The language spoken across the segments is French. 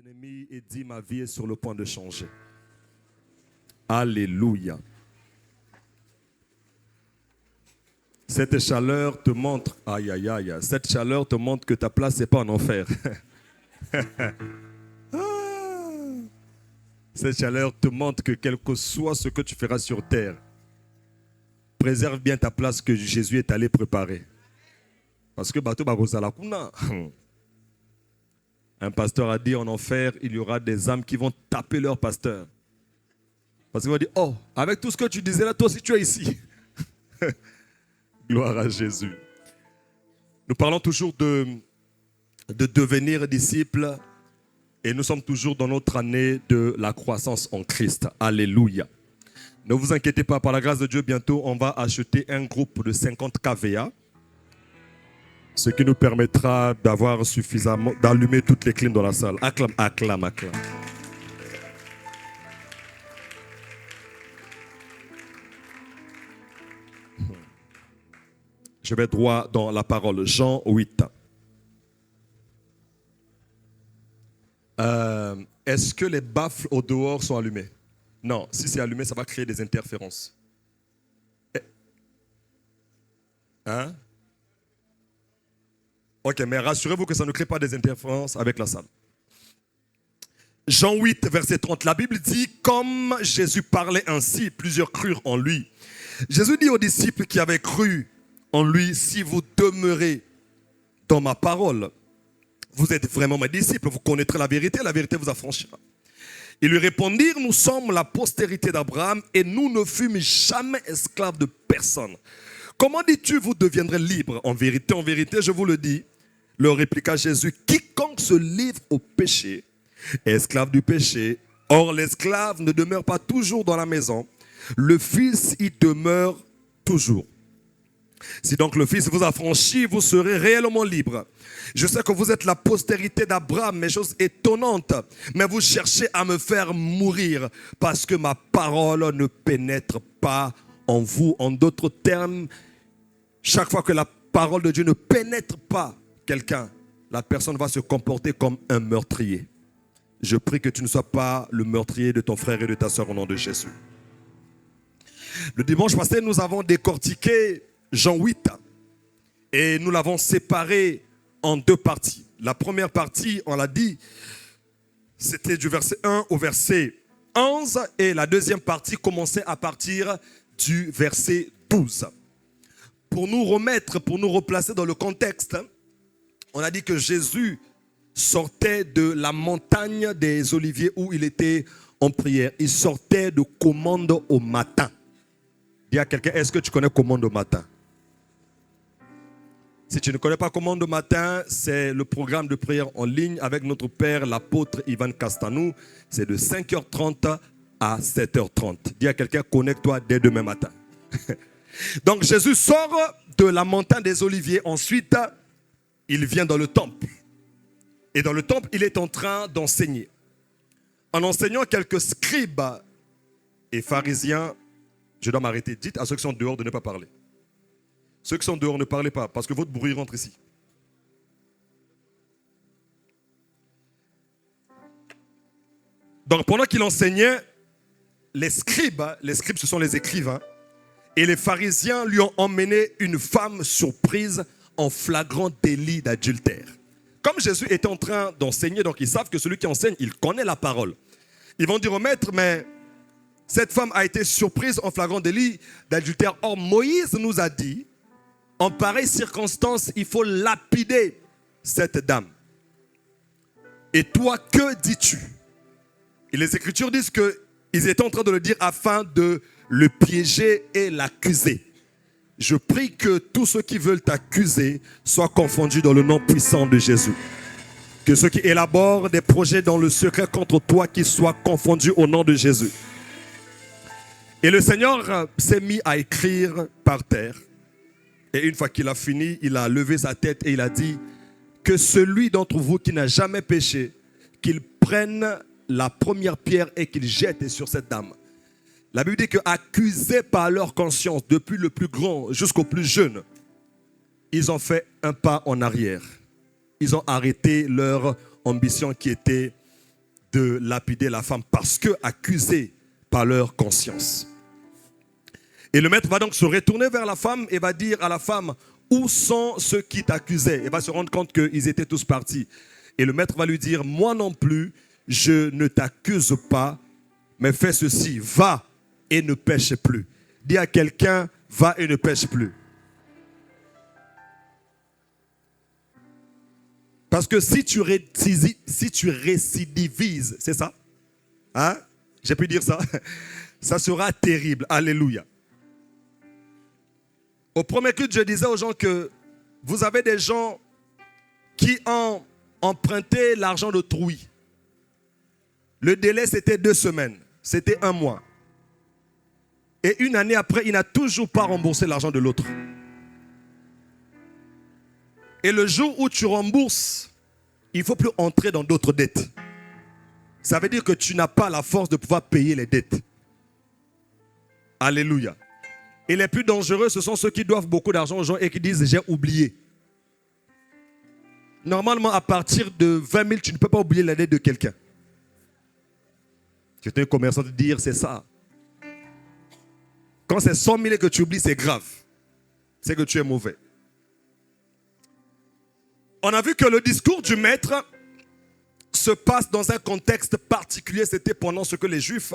ennemis et dit ma vie est sur le point de changer. Alléluia. Cette chaleur te montre, aïe aïe aïe, cette chaleur te montre que ta place n'est pas en enfer. Cette chaleur te montre que quel que soit ce que tu feras sur terre, préserve bien ta place que Jésus est allé préparer. Parce que bateau barozala kuna. Un pasteur a dit en enfer, il y aura des âmes qui vont taper leur pasteur. Parce qu'ils vont dire, oh, avec tout ce que tu disais là, toi aussi tu es ici. Gloire à Jésus. Nous parlons toujours de devenir disciples et nous sommes toujours dans notre année de la croissance en Christ. Alléluia. Ne vous inquiétez pas, par la grâce de Dieu, bientôt on va acheter un groupe de 50 kVA. Ce qui nous permettra d'avoir suffisamment, d'allumer toutes les clim dans la salle. Acclame, acclame, acclame. Je vais droit dans la parole. Jean 8. Est-ce que les baffles au dehors sont allumés? Non, si c'est allumé, ça va créer des interférences. Hein? Ok, mais rassurez-vous que ça ne crée pas des interférences avec la salle. Jean 8, verset 30, la Bible dit, comme Jésus parlait ainsi, plusieurs crurent en lui. Jésus dit aux disciples qui avaient cru en lui, si vous demeurez dans ma parole, vous êtes vraiment mes disciples, vous connaîtrez la vérité vous affranchira. Ils lui répondirent, nous sommes la postérité d'Abraham et nous ne fûmes jamais esclaves de personne. Comment dis-tu, vous deviendrez libres? En vérité, je vous le dis, leur répliqua Jésus, quiconque se livre au péché est esclave du péché. Or, l'esclave ne demeure pas toujours dans la maison, le Fils y demeure toujours. Si donc le Fils vous affranchit, vous serez réellement libre. Je sais que vous êtes la postérité d'Abraham, mais chose étonnante, mais vous cherchez à me faire mourir parce que ma parole ne pénètre pas en vous. En d'autres termes, chaque fois que la parole de Dieu ne pénètre pas quelqu'un, la personne va se comporter comme un meurtrier. Je prie que tu ne sois pas le meurtrier de ton frère et de ta soeur au nom de Jésus. Le dimanche passé, nous avons décortiqué Jean 8 et nous l'avons séparé en deux parties. La première partie, on l'a dit, c'était du verset 1 au verset 11 et la deuxième partie commençait à partir du verset 12. Pour nous remettre, pour nous replacer dans le contexte, on a dit que Jésus sortait de la montagne des Oliviers où il était en prière. Il sortait de commande au matin. Dis à quelqu'un, est-ce que tu connais commande au matin? Si tu ne connais pas commande au matin, c'est le programme de prière en ligne avec notre père, l'apôtre Ivan Castanou. C'est de 5h30 à 7h30. Dis à quelqu'un, connecte-toi dès demain matin. Donc Jésus sort de la montagne des Oliviers. Ensuite, il vient dans le temple. Et dans le temple, il est en train d'enseigner. En enseignant, quelques scribes et pharisiens, je dois m'arrêter, dites à ceux qui sont dehors de ne pas parler. Ceux qui sont dehors, ne parlez pas, parce que votre bruit rentre ici. Donc pendant qu'il enseignait, les scribes, ce sont les écrivains, et les pharisiens lui ont emmené une femme surprise en flagrant délit d'adultère. Comme Jésus était en train d'enseigner, donc ils savent que celui qui enseigne, il connaît la parole. Ils vont dire au maître, mais cette femme a été surprise en flagrant délit d'adultère. Or, Moïse nous a dit, en pareille circonstance, il faut lapider cette dame. Et toi, que dis-tu? Et les Écritures disent qu'ils étaient en train de le dire afin de le piéger et l'accuser. Je prie que tous ceux qui veulent t'accuser soient confondus dans le nom puissant de Jésus. Que ceux qui élaborent des projets dans le secret contre toi, qu'ils soient confondus au nom de Jésus. Et le Seigneur s'est mis à écrire par terre. Et une fois qu'il a fini, il a levé sa tête et il a dit que celui d'entre vous qui n'a jamais péché, qu'il prenne la première pierre et qu'il jette sur cette dame. La Bible dit qu'accusés par leur conscience, depuis le plus grand jusqu'au plus jeune, ils ont fait un pas en arrière. Ils ont arrêté leur ambition qui était de lapider la femme parce que accusée par leur conscience. Et le maître va donc se retourner vers la femme et va dire à la femme, où sont ceux qui t'accusaient? Et va se rendre compte qu'ils étaient tous partis. Et le maître va lui dire, moi non plus, je ne t'accuse pas, mais fais ceci, va et ne pêche plus. Dis à quelqu'un, va et ne pêche plus. Parce que si tu récidivises, c'est ça? Hein? J'ai pu dire ça? Ça sera terrible. Alléluia. Au premier culte, je disais aux gens que vous avez des gens qui ont emprunté l'argent d'autrui. Le délai, c'était 2 semaines. C'était 1 mois. Et 1 année après, il n'a toujours pas remboursé l'argent de l'autre. Et le jour où tu rembourses, il ne faut plus entrer dans d'autres dettes. Ça veut dire que tu n'as pas la force de pouvoir payer les dettes. Alléluia. Et les plus dangereux, ce sont ceux qui doivent beaucoup d'argent aux gens et qui disent « j'ai oublié ». Normalement, à partir de 20 000, tu ne peux pas oublier la dette de quelqu'un. Tu es un commerçant de dire c'est ça. Quand c'est 100 000 que tu oublies, c'est grave. C'est que tu es mauvais. On a vu que le discours du maître se passe dans un contexte particulier. C'était pendant ce que les Juifs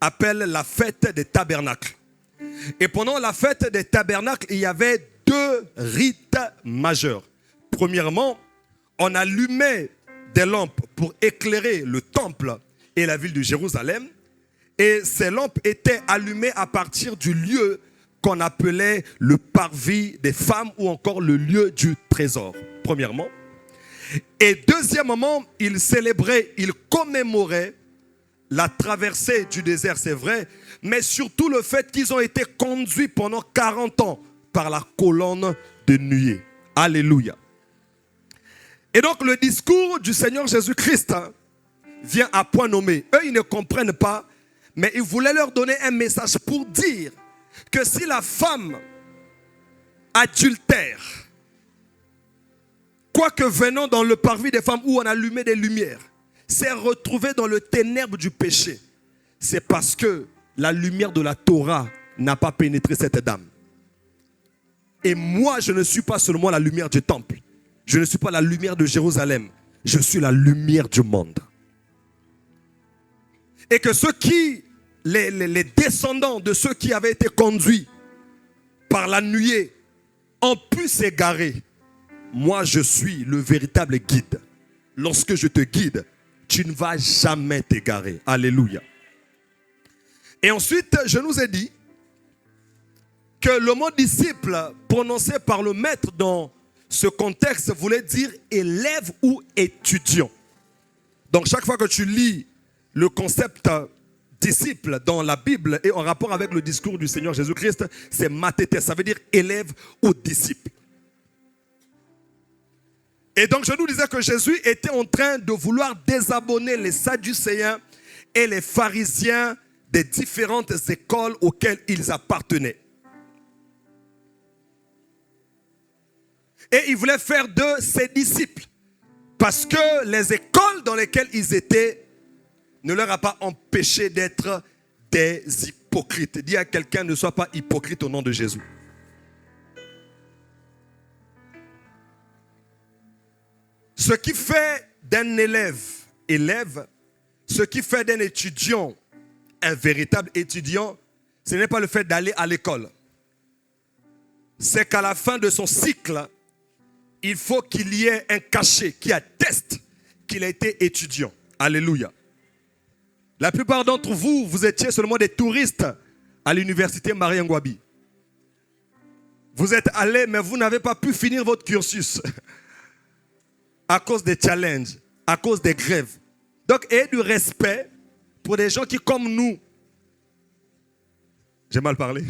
appellent la fête des tabernacles. Et pendant la fête des tabernacles, il y avait 2 rites majeurs. Premièrement, on allumait des lampes pour éclairer le temple et la ville de Jérusalem. Et ces lampes étaient allumées à partir du lieu qu'on appelait le parvis des femmes ou encore le lieu du trésor, premièrement. Et deuxièmement, ils célébraient, ils commémoraient la traversée du désert, c'est vrai, mais surtout le fait qu'ils ont été conduits pendant 40 ans par la colonne de nuée. Alléluia. Et donc le discours du Seigneur Jésus-Christ vient à point nommé. Eux, ils ne comprennent pas, mais il voulait leur donner un message pour dire que si la femme adultère, quoique venant dans le parvis des femmes où on allumait des lumières, s'est retrouvée dans le ténèbre du péché, c'est parce que la lumière de la Torah n'a pas pénétré cette dame. Et moi, je ne suis pas seulement la lumière du temple. Je ne suis pas la lumière de Jérusalem. Je suis la lumière du monde. Et que ceux qui, les descendants de ceux qui avaient été conduits par la nuée ont pu s'égarer. Moi, je suis le véritable guide. Lorsque je te guide, tu ne vas jamais t'égarer. Alléluia. Et ensuite, je nous ai dit que le mot disciple prononcé par le maître dans ce contexte voulait dire élève ou étudiant. Donc chaque fois que tu lis le concept disciple dans la Bible et en rapport avec le discours du Seigneur Jésus-Christ, c'est mathété, ça veut dire élève ou disciple. Et donc je nous disais que Jésus était en train de vouloir désabonner les Sadducéens et les pharisiens des différentes écoles auxquelles ils appartenaient. Et il voulait faire de ses disciples. Parce que les écoles dans lesquelles ils étaient ne leur a pas empêché d'être des hypocrites. Dis à quelqu'un, ne sois pas hypocrite au nom de Jésus. Ce qui fait d'un élève, ce qui fait d'un étudiant un véritable étudiant, ce n'est pas le fait d'aller à l'école. C'est qu'à la fin de son cycle, il faut qu'il y ait un cachet qui atteste qu'il a été étudiant. Alléluia. La plupart d'entre vous, vous étiez seulement des touristes à l'université Marie Ngouabi. Vous êtes allés, mais vous n'avez pas pu finir votre cursus à cause des challenges, à cause des grèves. Donc, ayez du respect pour des gens qui, comme nous, j'ai mal parlé,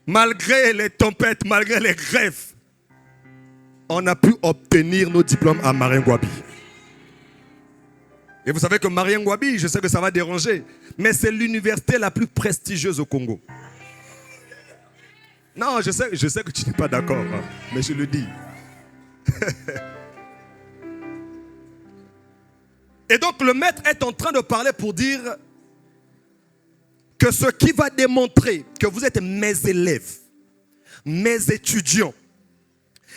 malgré les tempêtes, malgré les grèves, on a pu obtenir nos diplômes à Marie Ngouabi. Et vous savez que Marie Ngouabi, je sais que ça va déranger, mais c'est l'université la plus prestigieuse au Congo. Non, je sais que tu n'es pas d'accord, hein, mais je le dis. Et donc le maître est en train de parler pour dire que ce qui va démontrer que vous êtes mes élèves, mes étudiants,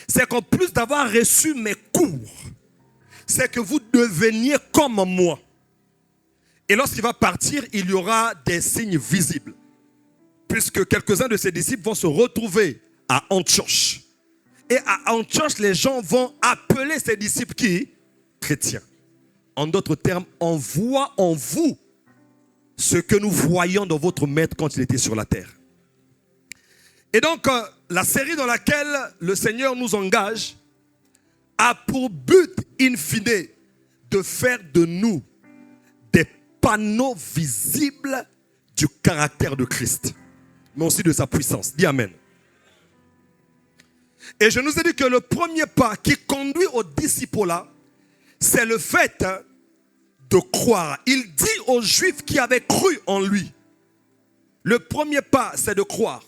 c'est qu'en plus d'avoir reçu mes cours, c'est que vous deveniez comme moi. Et lorsqu'il va partir, il y aura des signes visibles. Puisque quelques-uns de ses disciples vont se retrouver à Antioche. Et à Antioche, les gens vont appeler ses disciples qui? Chrétiens. En d'autres termes, on voit en vous ce que nous voyons dans votre maître quand il était sur la terre. Et donc, la série dans laquelle le Seigneur nous engage a pour but, in fine, de faire de nous des panneaux visibles du caractère de Christ, mais aussi de sa puissance. Dis Amen. Et je nous ai dit que le premier pas qui conduit au disciple-là, c'est le fait de croire. Il dit aux Juifs qui avaient cru en lui, le premier pas, c'est de croire.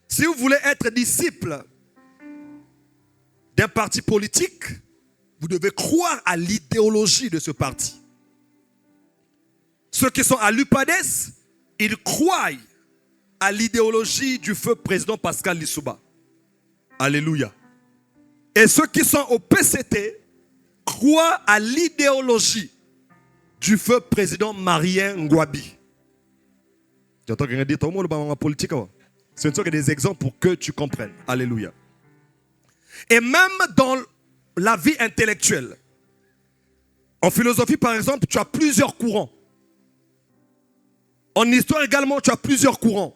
Si vous voulez être disciple d'un parti politique, vous devez croire à l'idéologie de ce parti. Ceux qui sont à l'UPADES, ils croient à l'idéologie du feu président Pascal Lissouba. Alléluia. Et ceux qui sont au PCT croient à l'idéologie du feu président Marien Ngouabi. Tu entends quelqu'un dire, tout le monde est politique. Ce ne sont que des exemples pour que tu comprennes. Alléluia. Et même dans la vie intellectuelle, en philosophie par exemple, tu as plusieurs courants. En histoire également, tu as plusieurs courants.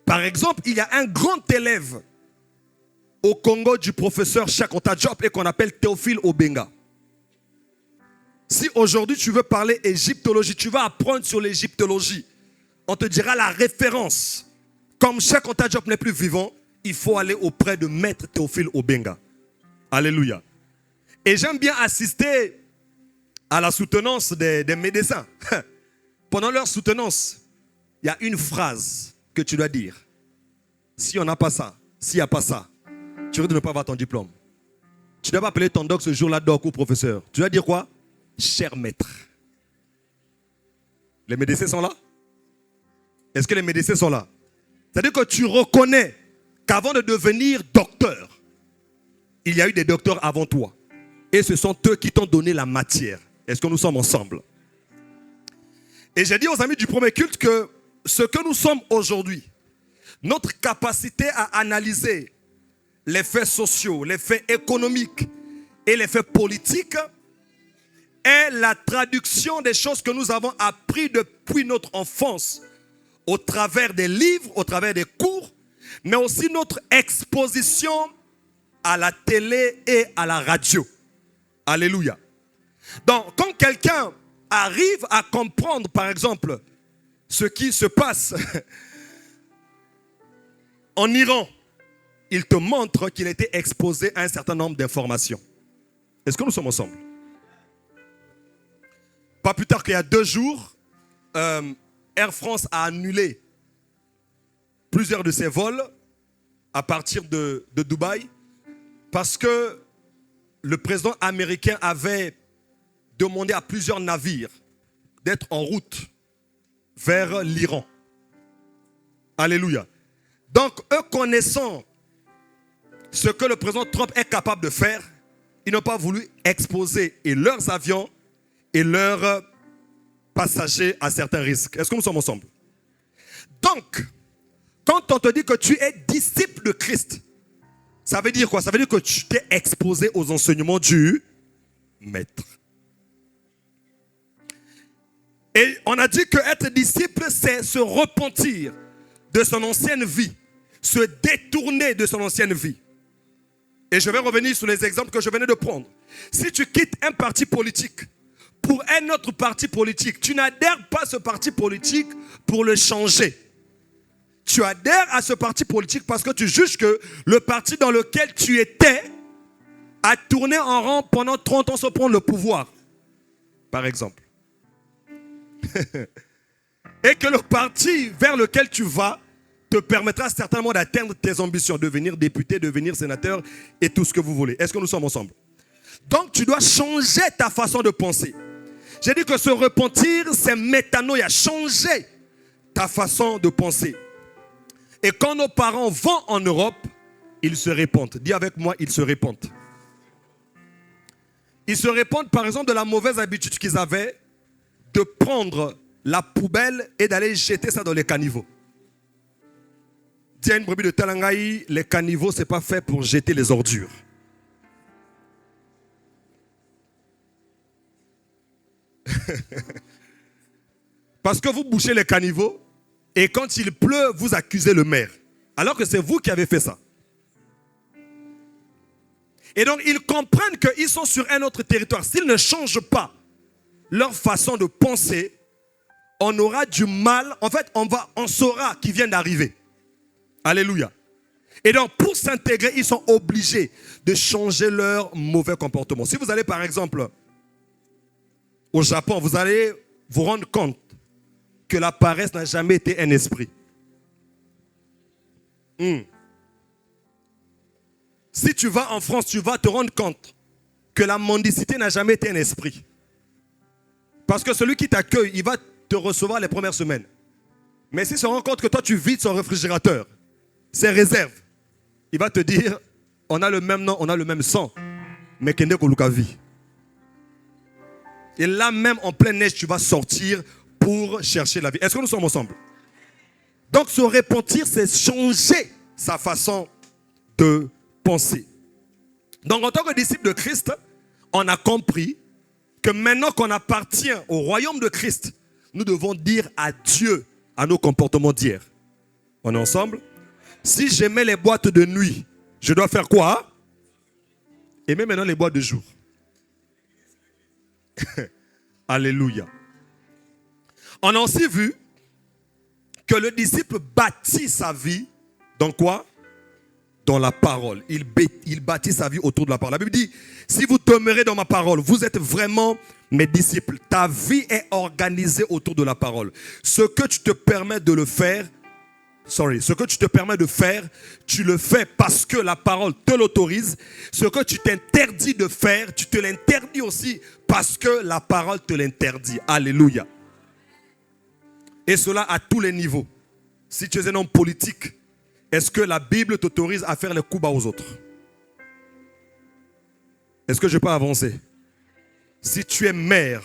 Par exemple, il y a un grand élève au Congo du professeur Chakota Diop et qu'on appelle Théophile Obenga. Si aujourd'hui tu veux parler égyptologie, tu vas apprendre sur l'égyptologie, on te dira la référence. Comme Chakota Diop n'est plus vivant, il faut aller auprès de maître Théophile Obenga. Alléluia. Et j'aime bien assister à la soutenance des médecins. Pendant leur soutenance, il y a une phrase que tu dois dire. Si on n'a pas ça, s'il n'y a pas ça, tu risques de ne pas avoir ton diplôme. Tu ne dois pas appeler ton doc ce jour-là doc ou professeur. Tu dois dire quoi? Cher maître. Les médecins sont là? Est-ce que les médecins sont là? C'est-à-dire que tu reconnais qu'avant de devenir docteur, il y a eu des docteurs avant toi. Et ce sont eux qui t'ont donné la matière. Est-ce que nous sommes ensemble? Et j'ai dit aux amis du premier culte que ce que nous sommes aujourd'hui, notre capacité à analyser les faits sociaux, les faits économiques et les faits politiques est la traduction des choses que nous avons apprises depuis notre enfance au travers des livres, au travers des cours, mais aussi notre exposition à la télé et à la radio. Alléluia. Donc, quand quelqu'un arrive à comprendre, par exemple, ce qui se passe en Iran, il te montre qu'il a été exposé à un certain nombre d'informations. Est-ce que nous sommes ensemble? Pas plus tard qu'il y a 2 jours, Air France a annulé plusieurs de ses vols à partir de Dubaï parce que le président américain avait demandé à plusieurs navires d'être en route vers l'Iran. Alléluia. Donc, eux connaissant ce que le président Trump est capable de faire, ils n'ont pas voulu exposer et leurs avions et leurs passagers à certains risques. Est-ce que nous sommes ensemble? Donc, quand on te dit que tu es disciple de Christ, ça veut dire quoi? Ça veut dire que tu t'es exposé aux enseignements du maître. Et on a dit que être disciple, c'est se repentir de son ancienne vie, se détourner de son ancienne vie. Et je vais revenir sur les exemples que je venais de prendre. Si tu quittes un parti politique pour un autre parti politique, tu n'adhères pas à ce parti politique pour le changer. Tu adhères à ce parti politique parce que tu juges que le parti dans lequel tu étais a tourné en rond pendant 30 ans sans prendre le pouvoir. Par exemple. Et que le parti vers lequel tu vas te permettra certainement d'atteindre tes ambitions, devenir député, devenir sénateur et tout ce que vous voulez. Est-ce que nous sommes ensemble? Donc tu dois changer ta façon de penser. J'ai dit que se repentir, c'est métanoïa, changer ta façon de penser. Et quand nos parents vont en Europe, ils se répandent. Dis avec moi, ils se répandent. Ils se répandent par exemple de la mauvaise habitude qu'ils avaient de prendre la poubelle et d'aller jeter ça dans les caniveaux. Tiens, une brebis de Talangaï, les caniveaux, ce n'est pas fait pour jeter les ordures. Parce que vous bouchez les caniveaux et quand il pleut, vous accusez le maire. Alors que c'est vous qui avez fait ça. Et donc, ils comprennent qu'ils sont sur un autre territoire. S'ils ne changent pas leur façon de penser, on aura du mal. En fait, on saura qu'ils viennent d'arriver. Alléluia. Et donc, pour s'intégrer, ils sont obligés de changer leur mauvais comportement. Si vous allez, par exemple, au Japon, vous allez vous rendre compte que la paresse n'a jamais été un esprit. Si tu vas en France, tu vas te rendre compte que la mendicité n'a jamais été un esprit. Parce que celui qui t'accueille, il va te recevoir les premières semaines. Mais s'il se rend compte que toi, tu vides son réfrigérateur, ses réserves, il va te dire, on a le même nom, on a le même sang, mais kende koluka vie. Et là même, en pleine neige, tu vas sortir pour chercher la vie. Est-ce que nous sommes ensemble? Donc, se repentir, c'est changer sa façon de penser. Donc, en tant que disciple de Christ, on a compris que maintenant qu'on appartient au royaume de Christ, nous devons dire adieu à nos comportements d'hier. On est ensemble? Si j'aimais les boîtes de nuit, je dois faire quoi? Aimer maintenant les boîtes de jour. Alléluia. On a aussi vu que le disciple bâtit sa vie dans quoi? Dans la parole. Il bâtit sa vie autour de la parole. La Bible dit, si vous demeurez dans ma parole, vous êtes vraiment mes disciples. Ta vie est organisée autour de la parole. Ce que tu te permets de le faire, tu le fais parce que la parole te l'autorise. Ce que tu t'interdis de faire, tu te l'interdis aussi parce que la parole te l'interdit. Alléluia. Et cela à tous les niveaux. Si tu es un homme politique, est-ce que la Bible t'autorise à faire les coups bas aux autres? Est-ce que je peux avancer? Si tu es mère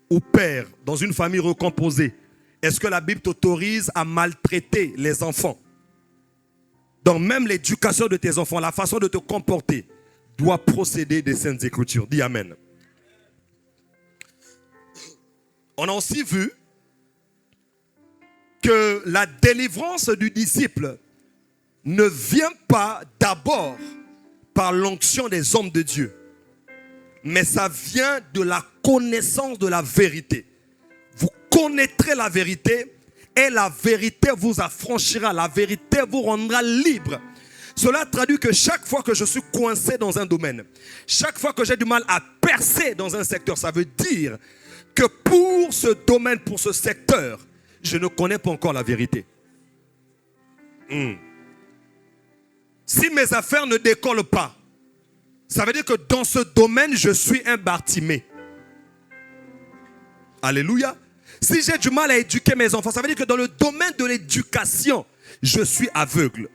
ou père dans une famille recomposée, est-ce que la Bible t'autorise à maltraiter les enfants? Donc même l'éducation de tes enfants, la façon de te comporter, doit procéder des Saintes Écritures. Dis Amen. On a aussi vu que la délivrance du disciple ne vient pas d'abord par l'onction des hommes de Dieu, mais ça vient de la connaissance de la vérité. Vous connaîtrez la vérité et la vérité vous affranchira, la vérité vous rendra libre. Cela traduit que chaque fois que je suis coincé dans un domaine, chaque fois que j'ai du mal à percer dans un secteur, ça veut dire que pour ce domaine, pour ce secteur, je ne connais pas encore la vérité. Si mes affaires ne décollent pas, ça veut dire que dans ce domaine, je suis un Bartimée. Alléluia. Si j'ai du mal à éduquer mes enfants, ça veut dire que dans le domaine de l'éducation, je suis aveugle.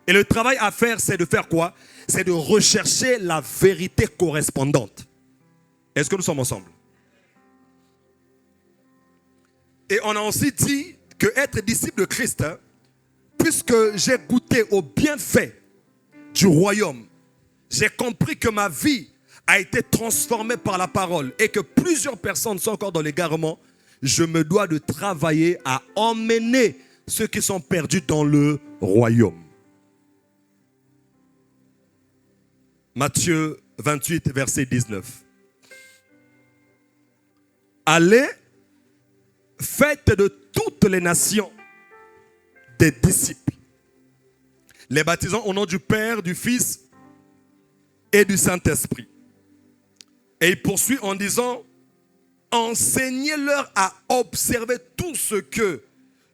Et le travail à faire, c'est de faire quoi? C'est de rechercher la vérité correspondante. Est-ce que nous sommes ensemble? Et on a aussi dit que être disciple de Christ, puisque j'ai goûté aux bienfaits du royaume, j'ai compris que ma vie a été transformée par la parole et que plusieurs personnes sont encore dans l'égarement. Je me dois de travailler à emmener ceux qui sont perdus dans le royaume. Matthieu 28, verset 19. Allez, faites de toutes les nations des disciples, les baptisant au nom du Père, du Fils et du Saint-Esprit. Et il poursuit en disant, enseignez-leur à observer tout ce que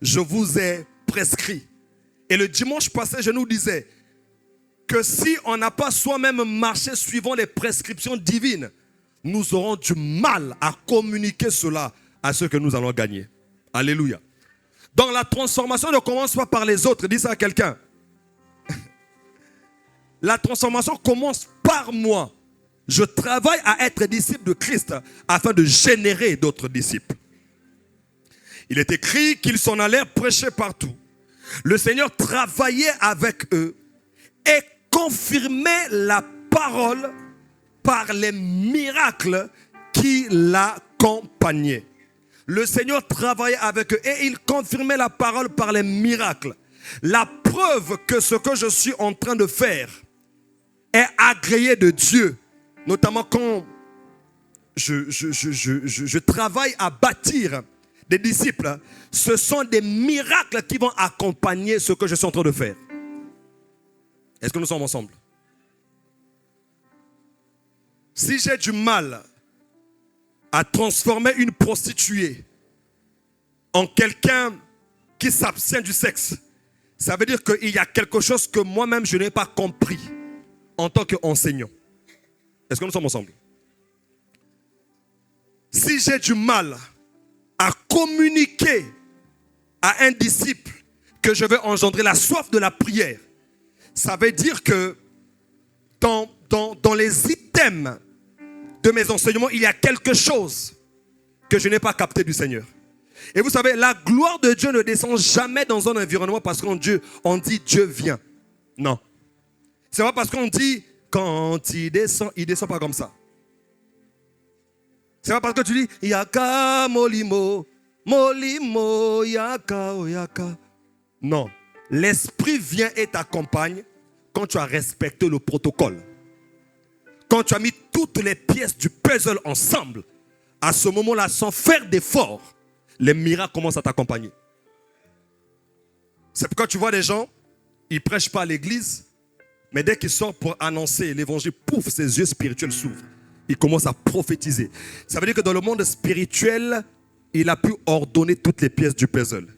je vous ai prescrit. Et le dimanche passé, je nous disais que si on n'a pas soi-même marché suivant les prescriptions divines, nous aurons du mal à communiquer cela à ceux que nous allons gagner. Alléluia. Donc la transformation ne commence pas par les autres. Dis ça à quelqu'un. La transformation commence par moi. Je travaille à être disciple de Christ afin de générer d'autres disciples. Il est écrit qu'ils s'en allèrent prêcher partout. Le Seigneur travaillait avec eux et confirmait la parole par les miracles qui l'accompagnaient. Le Seigneur travaillait avec eux et il confirmait la parole par les miracles. La preuve que ce que je suis en train de faire est agréé de Dieu, notamment quand je travaille à bâtir des disciples, ce sont des miracles qui vont accompagner ce que je suis en train de faire. Est-ce que nous sommes ensemble? Si j'ai du mal à transformer une prostituée en quelqu'un qui s'abstient du sexe, ça veut dire qu'il y a quelque chose que moi-même je n'ai pas compris en tant qu'enseignant. Est-ce que nous sommes ensemble? Si j'ai du mal à communiquer à un disciple que je vais engendrer la soif de la prière, ça veut dire que dans les items de mes enseignements, il y a quelque chose que je n'ai pas capté du Seigneur. Et vous savez, la gloire de Dieu ne descend jamais dans un environnement parce qu'on dit Dieu vient. Non. C'est pas parce qu'on dit quand il descend pas comme ça. C'est pas parce que tu dis Yaka molimo, molimo, yaka, yaka. Non. L'Esprit vient et t'accompagne quand tu as respecté le protocole. Quand tu as mis toutes les pièces du puzzle ensemble, à ce moment-là, sans faire d'effort, les miracles commencent à t'accompagner. C'est pourquoi tu vois des gens, ils ne prêchent pas à l'église, mais dès qu'ils sortent pour annoncer l'évangile, pouf, ses yeux spirituels s'ouvrent. Il commence à prophétiser. Ça veut dire que dans le monde spirituel, il a pu ordonner toutes les pièces du puzzle.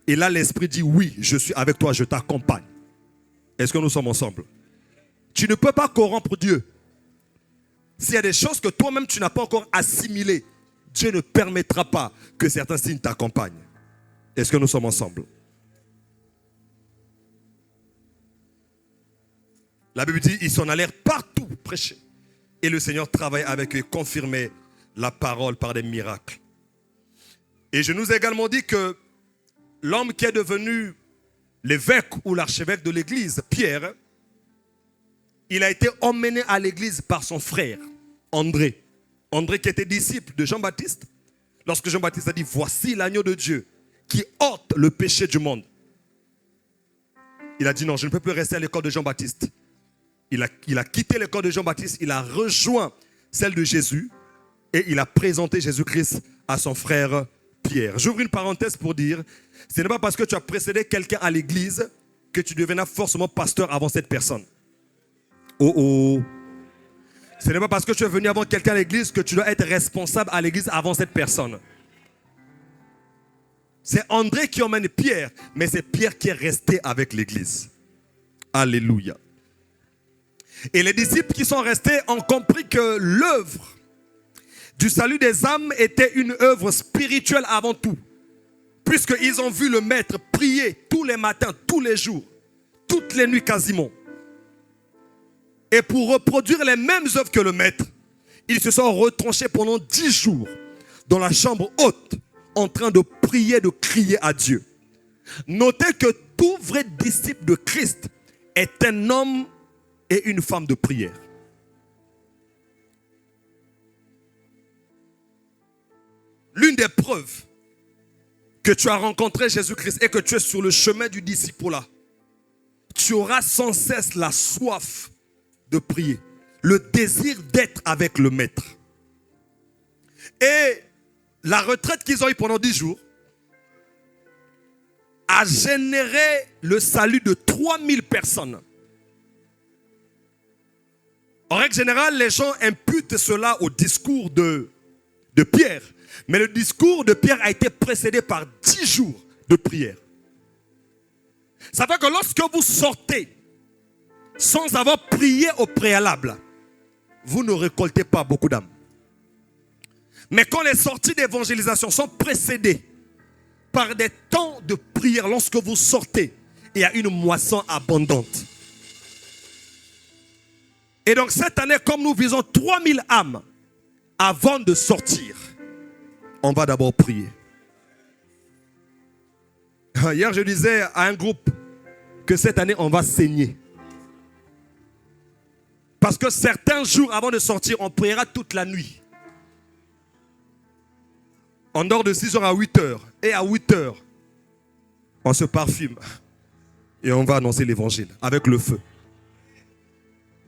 Et là, l'Esprit dit, oui, je suis avec toi, je t'accompagne. Est-ce que nous sommes ensemble? Tu ne peux pas corrompre Dieu. S'il y a des choses que toi-même tu n'as pas encore assimilées, Dieu ne permettra pas que certains signes t'accompagnent. Est-ce que nous sommes ensemble? La Bible dit, ils s'en allèrent partout prêcher. Et le Seigneur travaillait avec eux, confirmait la parole par des miracles. Et je nous ai également dit que l'homme qui est devenu l'évêque ou l'archevêque de l'église, Pierre, il a été emmené à l'église par son frère, André. André qui était disciple de Jean-Baptiste. Lorsque Jean-Baptiste a dit, voici l'agneau de Dieu qui ôte le péché du monde. Il a dit, non, je ne peux plus rester à l'école de Jean-Baptiste. Il a quitté l'école de Jean-Baptiste, il a rejoint celle de Jésus et il a présenté Jésus-Christ à son frère Pierre. J'ouvre une parenthèse pour dire, ce n'est pas parce que tu as précédé quelqu'un à l'église que tu deviendras forcément pasteur avant cette personne. Oh oh. Ce n'est pas parce que tu es venu avant quelqu'un à l'église que tu dois être responsable à l'église avant cette personne. C'est André qui emmène Pierre, mais c'est Pierre qui est resté avec l'église. Alléluia. Et les disciples qui sont restés ont compris que l'œuvre du salut des âmes était une œuvre spirituelle avant tout. Puisqu'ils ont vu le maître prier tous les matins, tous les jours, toutes les nuits quasiment. Et pour reproduire les mêmes œuvres que le maître, ils se sont retranchés pendant 10 jours dans la chambre haute en train de prier, de crier à Dieu. Notez que tout vrai disciple de Christ est un homme et une femme de prière. L'une des preuves que tu as rencontré Jésus-Christ et que tu es sur le chemin du disciple-là, tu auras sans cesse la soif de prier, le désir d'être avec le maître. Et la retraite qu'ils ont eue pendant 10 jours a généré le salut de 3000 personnes. En règle générale, les gens imputent cela au discours de Pierre. Mais le discours de Pierre a été précédé par 10 jours de prière. Ça fait que lorsque vous sortez sans avoir prié au préalable, vous ne récoltez pas beaucoup d'âmes. Mais quand les sorties d'évangélisation sont précédées par des temps de prière, lorsque vous sortez, il y a une moisson abondante. Et donc cette année, comme nous visons 3000 âmes, avant de sortir, on va d'abord prier. Hier, je disais à un groupe que cette année, on va saigner. Parce que certains jours avant de sortir, on priera toute la nuit. On dort de 6h à 8h. Et à 8h, on se parfume. Et on va annoncer l'évangile avec le feu.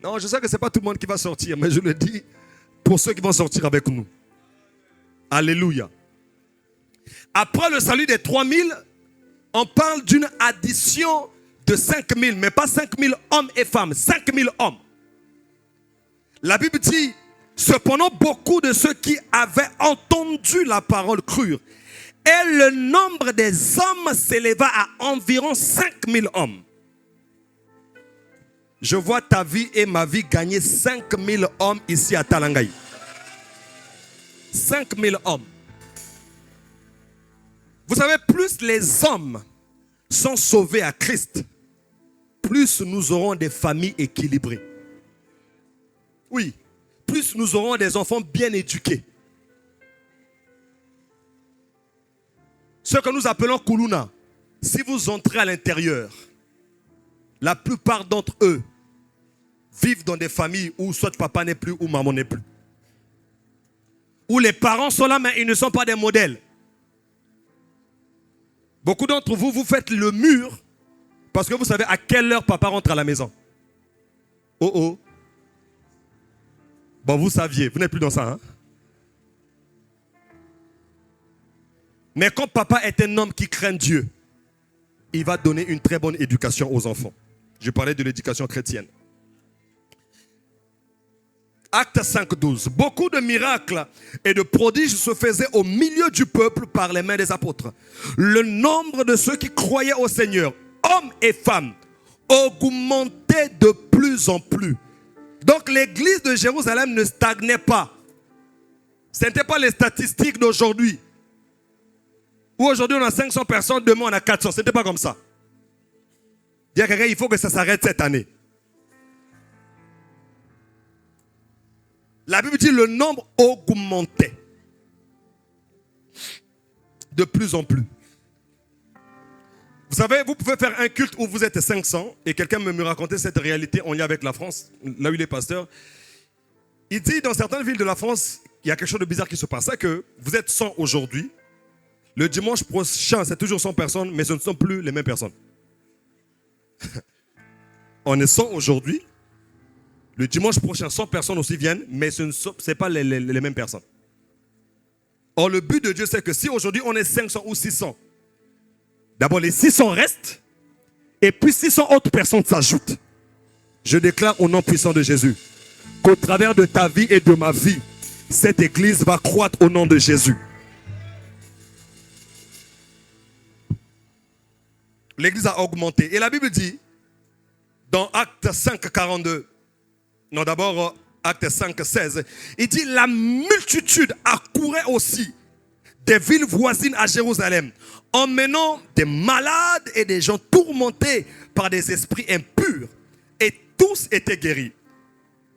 Non, je sais que ce n'est pas tout le monde qui va sortir, mais je le dis pour ceux qui vont sortir avec nous. Alléluia. Après le salut des 3000, on parle d'une addition de 5000, mais pas 5000 hommes et femmes, 5000 hommes. La Bible dit, cependant, beaucoup de ceux qui avaient entendu la parole crurent. Et le nombre des hommes s'éleva à environ 5000 hommes. Je vois ta vie et ma vie gagner 5000 hommes ici à Talangaï. 5000 hommes. Vous savez, plus les hommes sont sauvés à Christ, plus nous aurons des familles équilibrées. Oui, plus nous aurons des enfants bien éduqués. Ce que nous appelons Kuluna, si vous entrez à l'intérieur, la plupart d'entre eux vivent dans des familles où soit papa n'est plus ou maman n'est plus. Où les parents sont là mais ils ne sont pas des modèles. Beaucoup d'entre vous, vous faites le mur parce que vous savez à quelle heure papa rentre à la maison. Oh oh. Bon, vous saviez, vous n'êtes plus dans ça. Hein? Mais quand papa est un homme qui craint Dieu, il va donner une très bonne éducation aux enfants. Je parlais de l'éducation chrétienne. Acte 5:12. Beaucoup de miracles et de prodiges se faisaient au milieu du peuple par les mains des apôtres. Le nombre de ceux qui croyaient au Seigneur, hommes et femmes, augmentait de plus en plus. Donc l'église de Jérusalem ne stagnait pas. Ce n'était pas les statistiques d'aujourd'hui. Où aujourd'hui on a 500 personnes, demain on a 400. Ce n'était pas comme ça. Dis à quelqu'un, il faut que ça s'arrête cette année. La Bible dit le nombre augmentait de plus en plus. Vous savez, vous pouvez faire un culte où vous êtes 500 et quelqu'un me racontait cette réalité en lien avec la France, là où il est pasteur. Il dit dans certaines villes de la France, il y a quelque chose de bizarre qui se passe. C'est que vous êtes 100 aujourd'hui, le dimanche prochain c'est toujours 100 personnes, mais ce ne sont plus les mêmes personnes. On est 100 aujourd'hui. Le dimanche prochain, 100 personnes aussi viennent, mais ce n'est pas les mêmes personnes. Or, le but de Dieu, c'est que si aujourd'hui on est 500 ou 600, d'abord les 600 restent, et puis 600 autres personnes s'ajoutent. Je déclare au nom puissant de Jésus, qu'au travers de ta vie et de ma vie, cette église va croître au nom de Jésus. L'église a augmenté. Et la Bible dit, dans Acte 5:42, non, d'abord, Acte 5:16. Il dit, la multitude accourait aussi des villes voisines à Jérusalem, emmenant des malades et des gens tourmentés par des esprits impurs. Et tous étaient guéris.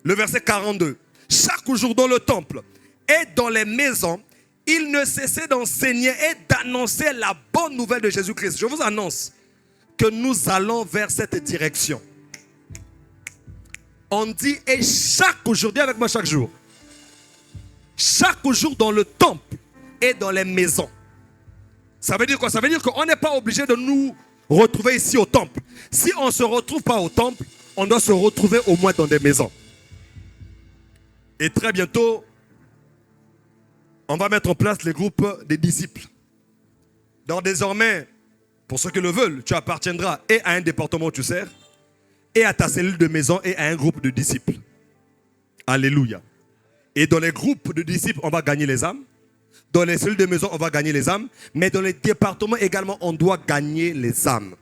Le verset 42. Chaque jour dans le temple et dans les maisons, il ne cessait d'enseigner et d'annoncer la bonne nouvelle de Jésus-Christ. Je vous annonce que nous allons vers cette direction. On dit, et chaque jour, dis avec moi chaque jour. Chaque jour dans le temple et dans les maisons. Ça veut dire quoi? Ça veut dire qu'on n'est pas obligé de nous retrouver ici au temple. Si on ne se retrouve pas au temple, on doit se retrouver au moins dans des maisons. Et très bientôt, on va mettre en place les groupes des disciples. Donc désormais, pour ceux qui le veulent, tu appartiendras et à un département où tu sers, et à ta cellule de maison et à un groupe de disciples. Alléluia. Et dans les groupes de disciples, on va gagner les âmes. Dans les cellules de maison, on va gagner les âmes. Mais dans les départements également, on doit gagner les âmes.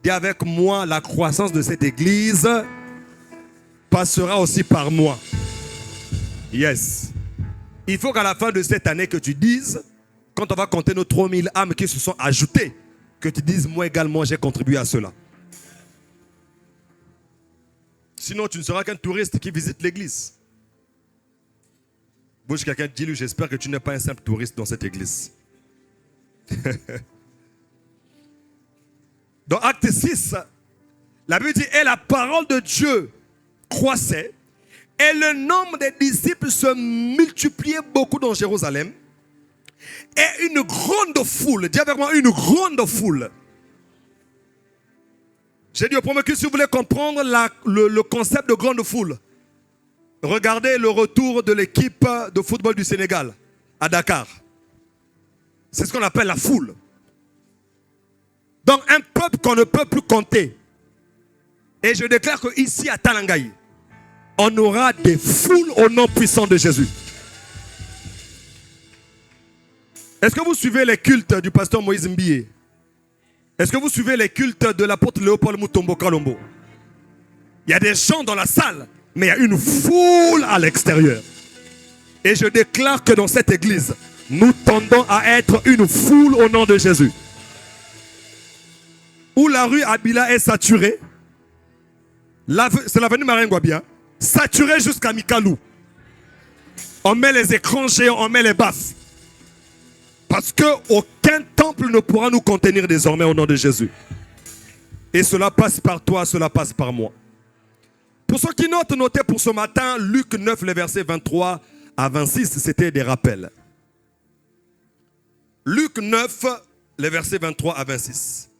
Dis avec moi, la croissance de cette église passera aussi par moi. Yes. Il faut qu'à la fin de cette année que tu dises, quand on va compter nos 3000 âmes qui se sont ajoutées, que tu dises, moi également, j'ai contribué à cela. Sinon, tu ne seras qu'un touriste qui visite l'église. Bouge quelqu'un, dis-lui, j'espère que tu n'es pas un simple touriste dans cette église. Dans Acte 6, la Bible dit, et la parole de Dieu croissait, et le nombre des disciples se multipliait beaucoup dans Jérusalem, et une grande foule, dis avec moi, une grande foule. J'ai dit au premier que si vous voulez comprendre le concept de grande foule, regardez le retour de l'équipe de football du Sénégal à Dakar. C'est ce qu'on appelle la foule. Donc un peuple qu'on ne peut plus compter. Et je déclare qu'ici à Talangaï, on aura des foules au nom puissant de Jésus. Est-ce que vous suivez les cultes du pasteur Moïse Mbiyé? Est-ce que vous suivez les cultes de l'apôtre Léopold Mutombo Kalombo? Il y a des gens dans la salle, mais il y a une foule à l'extérieur. Et je déclare que dans cette église, nous tendons à être une foule au nom de Jésus. Où la rue Abila est saturée, c'est l'avenue Maringouabia, saturée jusqu'à Mikalou. On met les écrans géants, on met les baffes. Parce qu'aucun temple ne pourra nous contenir désormais au nom de Jésus. Et cela passe par toi, cela passe par moi. Pour ceux qui notent, notez pour ce matin, Luc 9, les versets 23 à 26, c'était des rappels. Luc 9, les versets 23 à 26.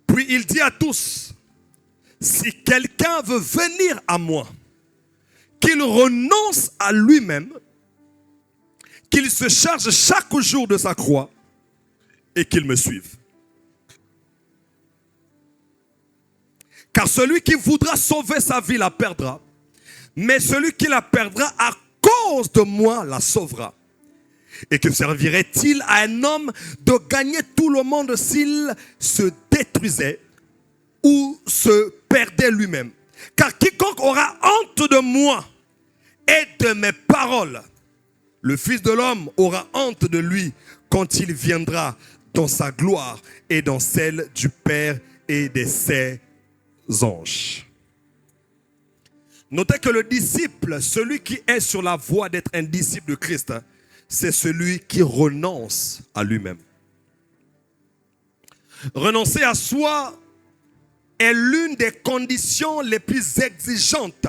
Puis il dit à tous, si quelqu'un veut venir à moi, qu'il renonce à lui-même, qu'il se charge chaque jour de sa croix et qu'il me suive. Car celui qui voudra sauver sa vie la perdra, mais celui qui la perdra à cause de moi la sauvera. Et que servirait-il à un homme de gagner tout le monde s'il se détruisait ou se perdait lui-même? Car quiconque aura honte de moi et de mes paroles, le Fils de l'homme aura honte de lui quand il viendra dans sa gloire et dans celle du Père et de ses anges. Notez que le disciple, celui qui est sur la voie d'être un disciple de Christ, c'est celui qui renonce à lui-même. Renoncer à soi est l'une des conditions les plus exigeantes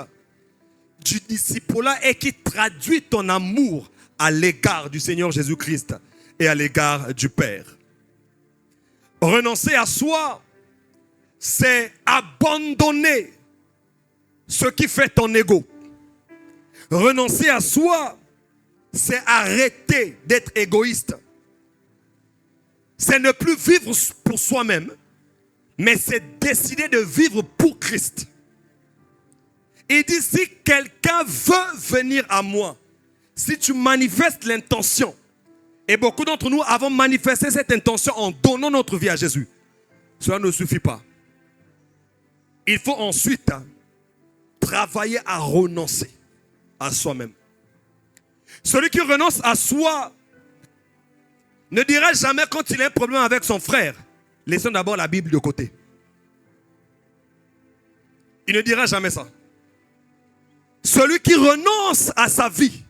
du discipulat et qui traduit ton amour à l'égard du Seigneur Jésus-Christ et à l'égard du Père. Renoncer à soi, c'est abandonner ce qui fait ton ego. Renoncer à soi, c'est arrêter d'être égoïste. C'est ne plus vivre pour soi-même, mais c'est décider de vivre pour Christ. Il dit, si quelqu'un veut venir à moi, si tu manifestes l'intention, et beaucoup d'entre nous avons manifesté cette intention en donnant notre vie à Jésus, cela ne suffit pas. Il faut ensuite travailler à renoncer à soi-même. Celui qui renonce à soi ne dira jamais quand il a un problème avec son frère, laissons d'abord la Bible de côté. Il ne dira jamais ça. Celui qui renonce à sa vie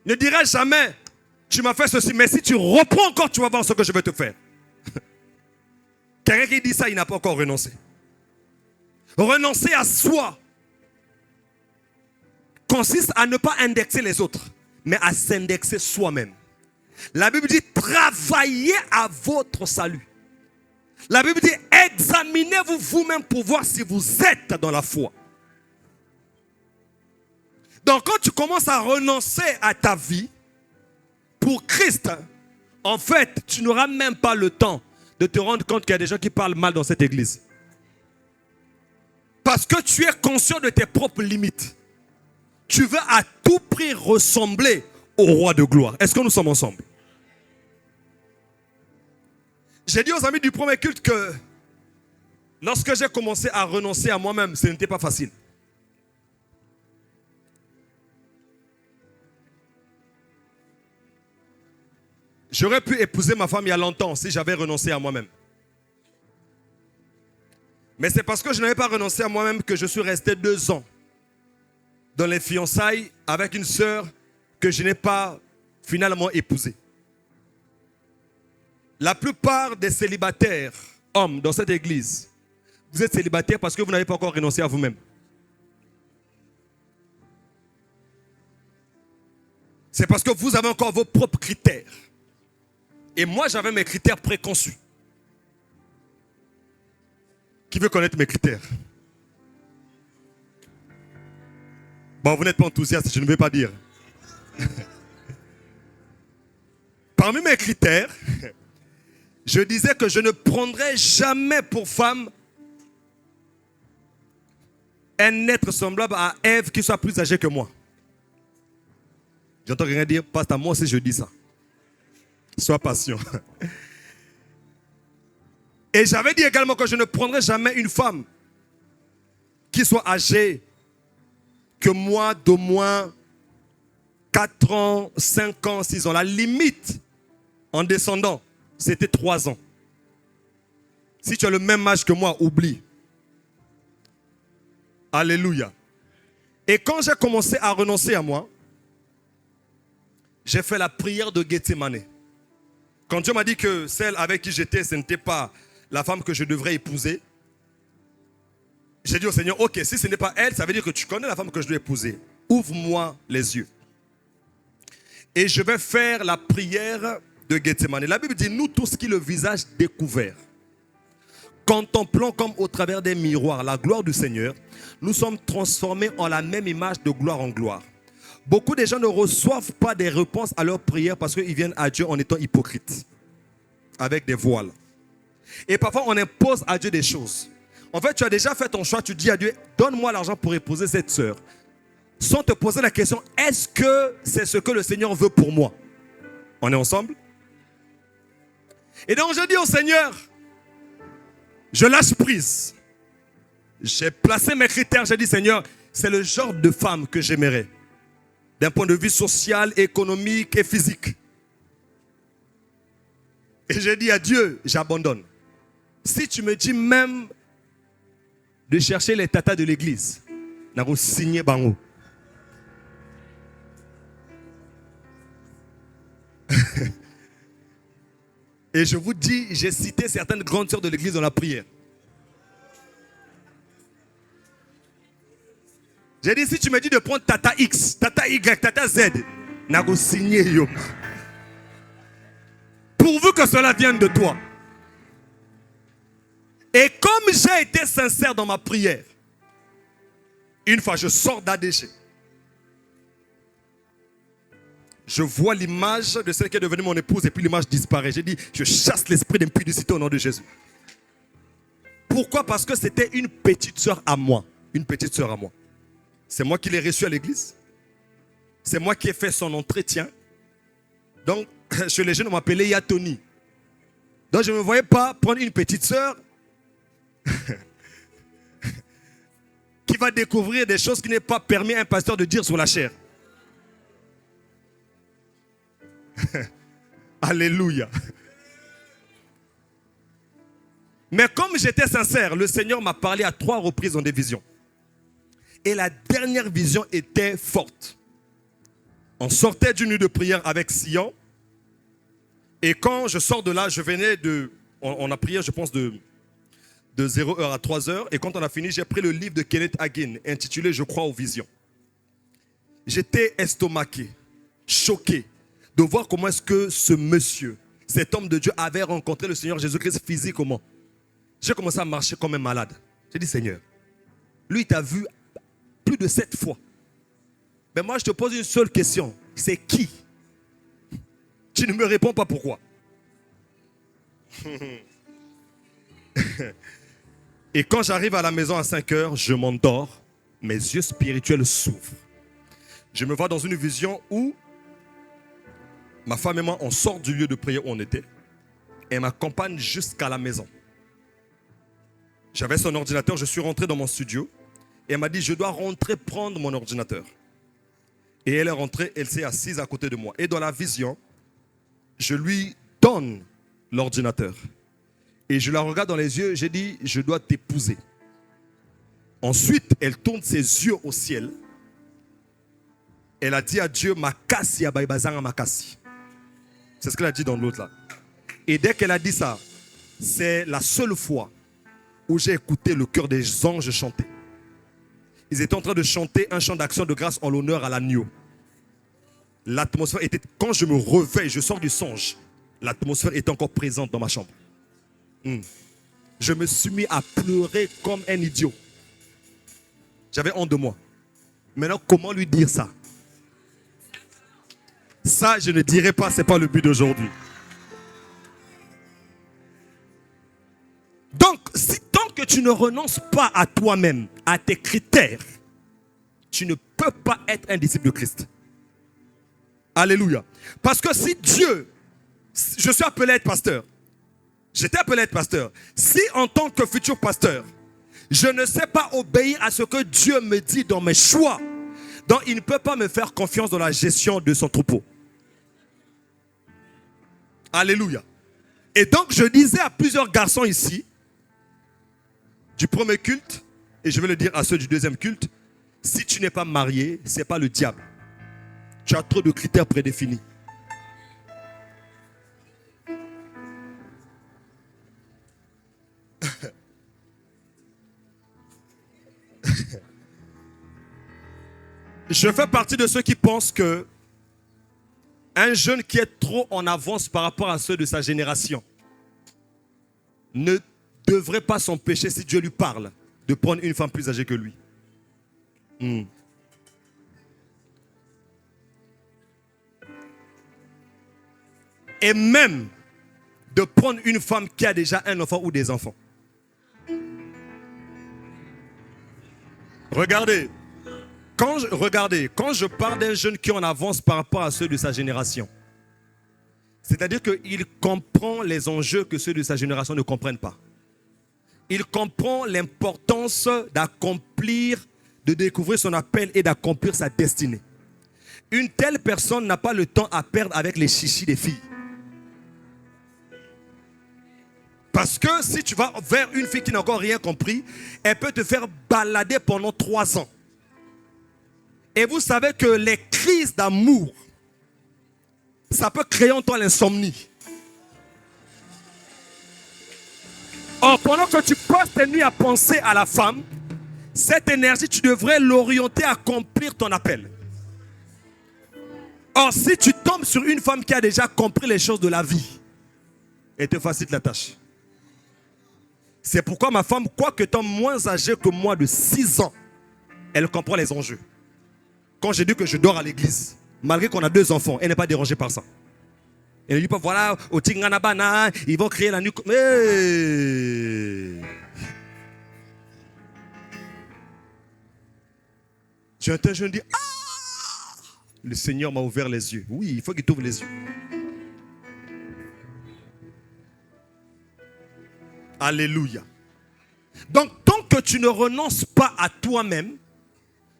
ne dira jamais, tu m'as fait ceci, mais si tu reprends encore, tu vas voir ce que je vais te faire. Quelqu'un qui dit ça, il n'a pas encore renoncé. Renoncer à soi consiste à ne pas indexer les autres, mais à s'indexer soi-même. La Bible dit, travaillez à votre salut. La Bible dit, examinez-vous vous-même pour voir si vous êtes dans la foi. Donc quand tu commences à renoncer à ta vie pour Christ, en fait, tu n'auras même pas le temps de te rendre compte qu'il y a des gens qui parlent mal dans cette église. Parce que tu es conscient de tes propres limites. Tu veux à tout prix ressembler au roi de gloire. Est-ce que nous sommes ensemble? J'ai dit aux amis du premier culte que lorsque j'ai commencé à renoncer à moi-même, ce n'était pas facile. J'aurais pu épouser ma femme il y a longtemps si j'avais renoncé à moi-même. Mais c'est parce que je n'avais pas renoncé à moi-même que je suis resté 2 ans dans les fiançailles avec une sœur que je n'ai pas finalement épousée. La plupart des célibataires, hommes dans cette église, vous êtes célibataires parce que vous n'avez pas encore renoncé à vous-même. C'est parce que vous avez encore vos propres critères. Et moi, j'avais mes critères préconçus. Qui veut connaître mes critères? Bon, vous n'êtes pas enthousiaste, je ne vais pas dire. Parmi mes critères, je disais que je ne prendrais jamais pour femme un être semblable à Ève qui soit plus âgé que moi. J'entends rien dire, passe à moi si je dis ça. Sois patient. Et j'avais dit également que je ne prendrais jamais une femme qui soit âgée que moi d'au moins 4 ans, 5 ans, 6 ans. La limite en descendant, c'était 3 ans. Si tu as le même âge que moi, oublie. Alléluia. Et quand j'ai commencé à renoncer à moi, j'ai fait la prière de Gethsémane. Quand Dieu m'a dit que celle avec qui j'étais, ce n'était pas la femme que je devrais épouser, j'ai dit au Seigneur, ok, si ce n'est pas elle, ça veut dire que tu connais la femme que je dois épouser. Ouvre-moi les yeux. Et je vais faire la prière de Gethsémane. La Bible dit, nous tous qui le visage découvert, contemplant comme au travers des miroirs la gloire du Seigneur, nous sommes transformés en la même image de gloire en gloire. Beaucoup de gens ne reçoivent pas des réponses à leurs prières parce qu'ils viennent à Dieu en étant hypocrites, avec des voiles. Et parfois, on impose à Dieu des choses. En fait, tu as déjà fait ton choix, tu dis à Dieu, donne-moi l'argent pour épouser cette sœur. Sans te poser la question, est-ce que c'est ce que le Seigneur veut pour moi? On est ensemble? Et donc, je dis au Seigneur, je lâche prise. J'ai placé mes critères, j'ai dit, Seigneur, c'est le genre de femme que j'aimerais. D'un point de vue social, économique et physique. Et j'ai dit à Dieu, j'abandonne. Si tu me dis même de chercher les tatas de l'église, n'a pas signé bango. Et je vous dis, j'ai cité certaines grandes sœurs de l'église dans la prière. J'ai dit, si tu me dis de prendre Tata X, Tata Y, Tata Z, n'a pas signé yo. Pourvu que cela vienne de toi. Et comme j'ai été sincère dans ma prière, une fois je sors d'ADG, je vois l'image de celle qui est devenue mon épouse et puis l'image disparaît. J'ai dit, je chasse l'esprit d'impudicité au nom de Jésus. Pourquoi? Parce que c'était une petite soeur à moi. Une petite soeur à moi. C'est moi qui l'ai reçue à l'église. C'est moi qui ai fait son entretien. Donc, chez les jeunes, on m'appelait Yatoni. Donc, je ne me voyais pas prendre une petite soeur qui va découvrir des choses qui n'est pas permis à un pasteur de dire sur la chair. Alléluia. Mais comme j'étais sincère, le Seigneur m'a parlé à 3 reprises dans des visions. Et la dernière vision était forte. On sortait d'une nuit de prière avec Sion. Et quand je sors de là, je venais de... On a prié, je pense, de 0h à 3h. Et quand on a fini, j'ai pris le livre de Kenneth Hagin, intitulé « Je crois aux visions ». J'étais estomaqué, choqué de voir comment est-ce que ce monsieur, cet homme de Dieu, avait rencontré le Seigneur Jésus-Christ physiquement. J'ai commencé à marcher comme un malade. J'ai dit, Seigneur, lui, il t'a vu plus de 7 fois. Mais moi, je te pose une seule question. C'est qui? Tu ne me réponds pas pourquoi. Et quand j'arrive à la maison à 5h, je m'endors. Mes yeux spirituels s'ouvrent. Je me vois dans une vision où ma femme et moi, on sort du lieu de prière où on était. Elle m'accompagne jusqu'à la maison. J'avais son ordinateur, je suis rentré dans mon studio. Et elle m'a dit, je dois rentrer prendre mon ordinateur. Et elle est rentrée, elle s'est assise à côté de moi. Et dans la vision, je lui donne l'ordinateur. Et je la regarde dans les yeux, j'ai dit, je dois t'épouser. Ensuite, elle tourne ses yeux au ciel. Elle a dit à Dieu, Makasi abaibazanga makasi. C'est ce qu'elle a dit dans l'autre là. Et dès qu'elle a dit ça, c'est la seule fois où j'ai écouté le chœur des anges chanter. Ils étaient en train de chanter un chant d'action de grâce en l'honneur à l'agneau. L'atmosphère était, quand je me réveille, je sors du songe, l'atmosphère était encore présente dans ma chambre. Je me suis mis à pleurer comme un idiot. J'avais honte de moi. Maintenant, comment lui dire ça? Ça, je ne dirai pas, ce n'est pas le but d'aujourd'hui. Donc, si tant que tu ne renonces pas à toi-même, à tes critères, tu ne peux pas être un disciple de Christ. Alléluia. Parce que si Dieu, je suis appelé à être pasteur, j'étais appelé à être pasteur, si en tant que futur pasteur, je ne sais pas obéir à ce que Dieu me dit dans mes choix, donc il ne peut pas me faire confiance dans la gestion de son troupeau. Alléluia. Et donc je disais à plusieurs garçons ici, du premier culte, et je vais le dire à ceux du deuxième culte, si tu n'es pas marié, ce n'est pas le diable. Tu as trop de critères prédéfinis. Je fais partie de ceux qui pensent que un jeune qui est trop en avance par rapport à ceux de sa génération ne devrait pas s'empêcher, si Dieu lui parle, de prendre une femme plus âgée que lui. Et même de prendre une femme qui a déjà un enfant ou des enfants. Regardez, quand je parle d'un jeune qui est en avance par rapport à ceux de sa génération, c'est-à-dire qu'il comprend les enjeux que ceux de sa génération ne comprennent pas. Il comprend l'importance d'accomplir, de découvrir son appel et d'accomplir sa destinée. Une telle personne n'a pas le temps à perdre avec les chichis des filles. Parce que si tu vas vers une fille qui n'a encore rien compris, elle peut te faire balader pendant 3 ans. Et vous savez que les crises d'amour, ça peut créer en toi l'insomnie. Or, pendant que tu passes tes nuits à penser à la femme, cette énergie, tu devrais l'orienter à accomplir ton appel. Or, si tu tombes sur une femme qui a déjà compris les choses de la vie, elle te facilite la tâche. C'est pourquoi ma femme, quoique étant moins âgée que moi de 6 ans, elle comprend les enjeux. Quand j'ai dit que je dors à l'église, malgré qu'on a 2 enfants, elle n'est pas dérangée par ça. Elle ne dit pas, voilà, au Tinganabana, ils vont créer la nuit. Hey. J'ai entendu, je me dis, ah, le Seigneur m'a ouvert les yeux. Oui, il faut qu'il t'ouvre les yeux. Alléluia. Donc, tant que tu ne renonces pas à toi-même,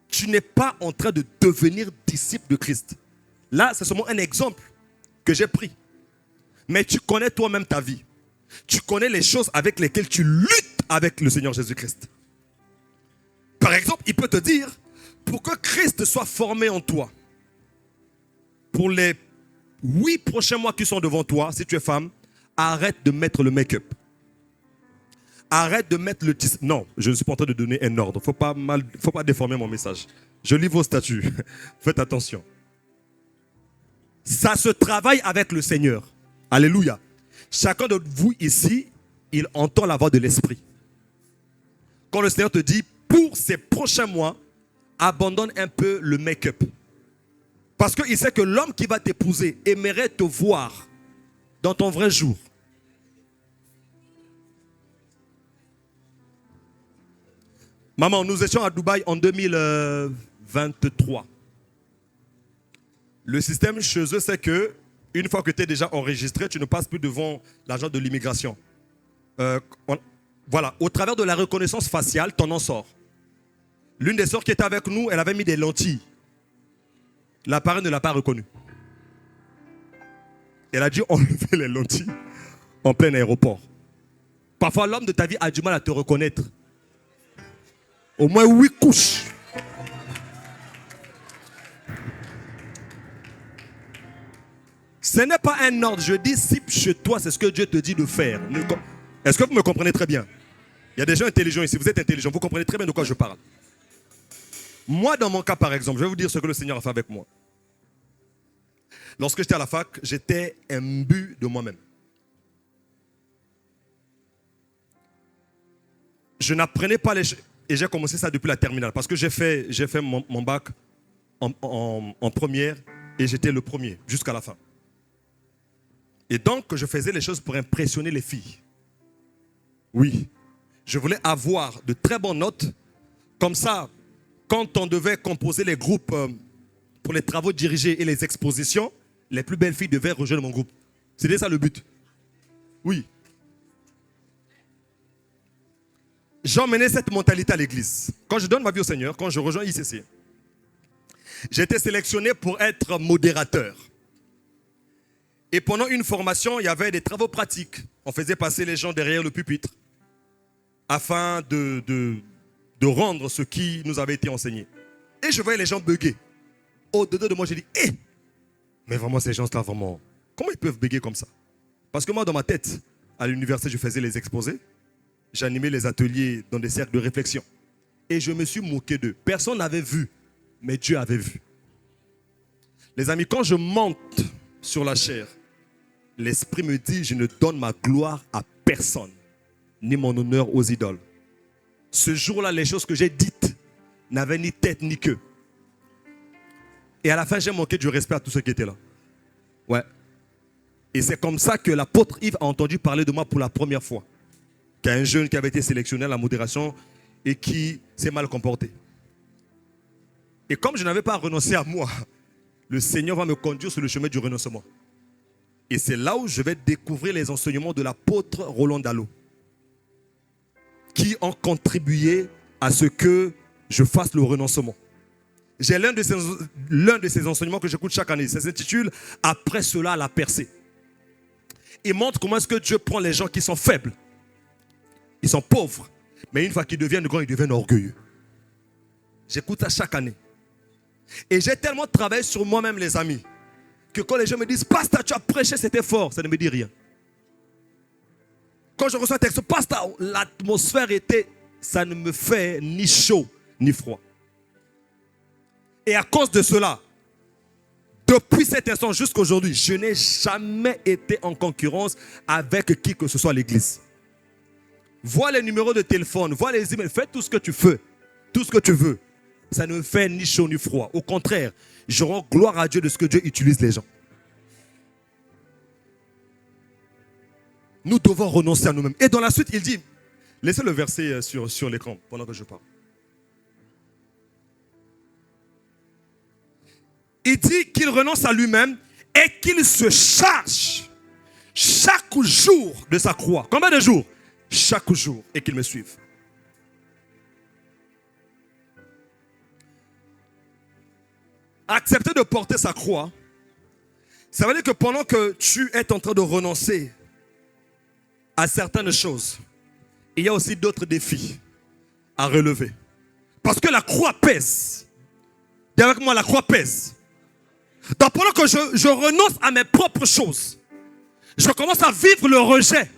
tu n'es pas en train de devenir disciple de Christ. Là, c'est seulement un exemple que j'ai pris. Mais tu connais toi-même ta vie. Tu connais les choses avec lesquelles tu luttes avec le Seigneur Jésus-Christ. Par exemple, il peut te dire, pour que Christ soit formé en toi, pour les 8 prochains mois qui sont devant toi, si tu es femme, arrête de mettre le make-up. Arrête de mettre le tissu. Non, je ne suis pas en train de donner un ordre. Il ne faut pas déformer mon message. Je lis vos statuts. Faites attention. Ça se travaille avec le Seigneur. Alléluia. Chacun de vous ici, il entend la voix de l'Esprit. Quand le Seigneur te dit, pour ces prochains mois, abandonne un peu le make-up. Parce qu'il sait que l'homme qui va t'épouser aimerait te voir dans ton vrai jour. Maman, nous étions à Dubaï en 2023. Le système chez eux, c'est que Une fois que tu es déjà enregistré, tu ne passes plus devant l'agent de l'immigration. Voilà, au travers de la reconnaissance faciale, ton nom sort. L'une des sœurs qui était avec nous, elle avait mis des lentilles. L'appareil ne l'a pas reconnu. Elle a dû enlever les lentilles en plein aéroport. Parfois, l'homme de ta vie a du mal à te reconnaître. Au moins 8 couches. Ce n'est pas un ordre. Je dis si chez toi, c'est ce que Dieu te dit de faire. Est-ce que vous me comprenez très bien? Il y a des gens intelligents ici. Vous êtes intelligents. Vous comprenez très bien de quoi je parle. Moi, dans mon cas, par exemple, je vais vous dire ce que le Seigneur a fait avec moi. Lorsque j'étais à la fac, j'étais imbu de moi-même. Je n'apprenais pas les choses. Et j'ai commencé ça depuis la terminale. Parce que j'ai fait mon bac en première. Et j'étais le premier jusqu'à la fin. Et donc, je faisais les choses pour impressionner les filles. Oui. Je voulais avoir de très bonnes notes. Comme ça, quand on devait composer les groupes pour les travaux dirigés et les expositions, les plus belles filles devaient rejoindre mon groupe. C'était ça le but. Oui. J'emmenais cette mentalité à l'église. Quand je donne ma vie au Seigneur, quand je rejoins ICC, j'ai été sélectionné pour être modérateur. Et pendant une formation, il y avait des travaux pratiques. On faisait passer les gens derrière le pupitre afin de rendre ce qui nous avait été enseigné. Et je voyais les gens bugger. Au-dedans de moi, j'ai dit, mais vraiment, ces gens-là, vraiment, comment ils peuvent bugger comme ça? Parce que moi, dans ma tête, à l'université, je faisais les exposés. J'animais les ateliers dans des cercles de réflexion. Et je me suis moqué d'eux. Personne n'avait vu, mais Dieu avait vu. Les amis, quand je monte sur la chair, l'Esprit me dit, je ne donne ma gloire à personne, ni mon honneur aux idoles. Ce jour-là, les choses que j'ai dites n'avaient ni tête ni queue. Et à la fin, j'ai manqué du respect à tous ceux qui étaient là. Ouais. Et c'est comme ça que l'apôtre Yves a entendu parler de moi pour la première fois. Qu'il y a un jeune qui avait été sélectionné à la modération et qui s'est mal comporté. Et comme je n'avais pas renoncé à moi, le Seigneur va me conduire sur le chemin du renoncement. Et c'est là où je vais découvrir les enseignements de l'apôtre Roland Dallot, qui ont contribué à ce que je fasse le renoncement. J'ai l'un de ces enseignements que j'écoute chaque année. Ça s'intitule « Après cela, la percée ». Il montre comment est-ce que Dieu prend les gens qui sont faibles. Ils sont pauvres. Mais une fois qu'ils deviennent grands, ils deviennent orgueilleux. J'écoute ça chaque année. Et j'ai tellement travaillé sur moi-même, les amis, que quand les gens me disent « Pasteur, tu as prêché, c'était fort », ça ne me dit rien. Quand je reçois un texte « Pasteur, l'atmosphère était », ça ne me fait ni chaud, ni froid. Et à cause de cela, depuis cet instant jusqu'à aujourd'hui, je n'ai jamais été en concurrence avec qui que ce soit à l'église. Vois les numéros de téléphone, vois les emails, fais tout ce que tu veux. Tout ce que tu veux. Ça ne me fait ni chaud ni froid. Au contraire, je rends gloire à Dieu de ce que Dieu utilise les gens. Nous devons renoncer à nous-mêmes. Et dans la suite, il dit, laissez le verset sur l'écran pendant que je parle. Il dit qu'il renonce à lui-même et qu'il se charge chaque jour de sa croix. Combien de jours? Chaque jour, et qu'il me suive. Accepter de porter sa croix, ça veut dire que pendant que tu es en train de renoncer à certaines choses, il y a aussi d'autres défis à relever. Parce que la croix pèse. Dis avec moi, la croix pèse. Donc pendant que je renonce à mes propres choses, je commence à vivre le rejet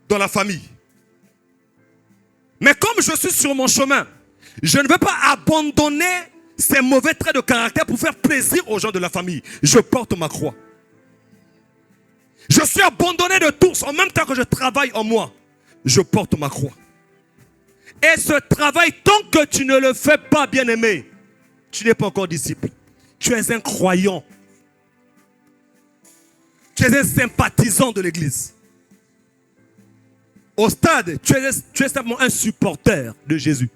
dans la famille. Mais comme je suis sur mon chemin, je ne veux pas abandonner ces mauvais traits de caractère pour faire plaisir aux gens de la famille. Je porte ma croix. Je suis abandonné de tous en même temps que je travaille en moi. Je porte ma croix. Et ce travail, tant que tu ne le fais pas, bien-aimé, tu n'es pas encore disciple. Tu es un croyant. Tu es un sympathisant de l'église. Au stade, tu es simplement un supporter de Jésus.